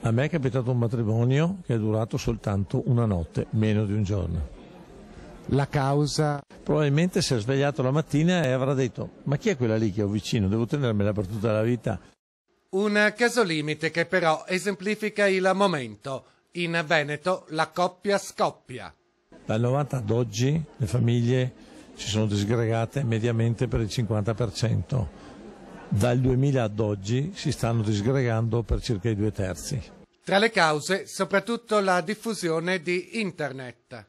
A me è capitato un matrimonio che è durato soltanto una notte, meno di un giorno. La causa? Probabilmente si è svegliato la mattina e avrà detto: ma chi è quella lì che ho vicino? Devo tenermela per tutta la vita. Un caso limite che però esemplifica il momento. In Veneto la coppia scoppia. Dal 90 ad oggi le famiglie si sono disgregate mediamente per il 50%. Dal 2000 ad oggi si stanno disgregando per circa i 2/3. Tra le cause, soprattutto la diffusione di Internet.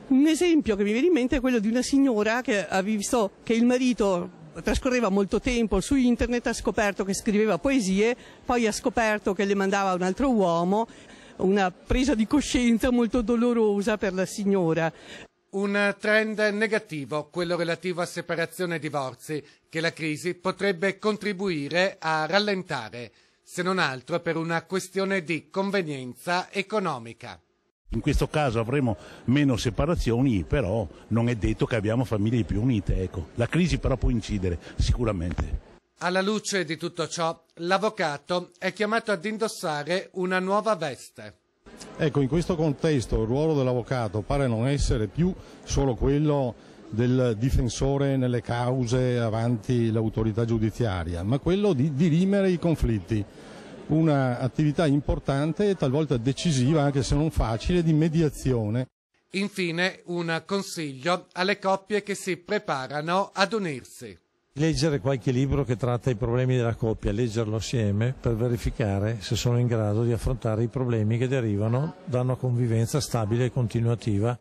Un esempio che mi viene in mente è quello di una signora che ha visto che il marito trascorreva molto tempo su Internet, ha scoperto che scriveva poesie, poi ha scoperto che le mandava un altro uomo, una presa di coscienza molto dolorosa per la signora. Un trend negativo, quello relativo a separazione e divorzi, che la crisi potrebbe contribuire a rallentare, se non altro per una questione di convenienza economica. In questo caso avremo meno separazioni, però non è detto che abbiamo famiglie più unite. Ecco. La crisi però può incidere, sicuramente. Alla luce di tutto ciò, l'avvocato è chiamato ad indossare una nuova veste. Ecco, in questo contesto il ruolo dell'avvocato pare non essere più solo quello del difensore nelle cause avanti l'autorità giudiziaria, ma quello di dirimere i conflitti. Una attività importante e talvolta decisiva, anche se non facile, di mediazione. Infine, un consiglio alle coppie che si preparano ad unirsi. Leggere qualche libro che tratta i problemi della coppia, leggerlo assieme per verificare se sono in grado di affrontare i problemi che derivano da una convivenza stabile e continuativa.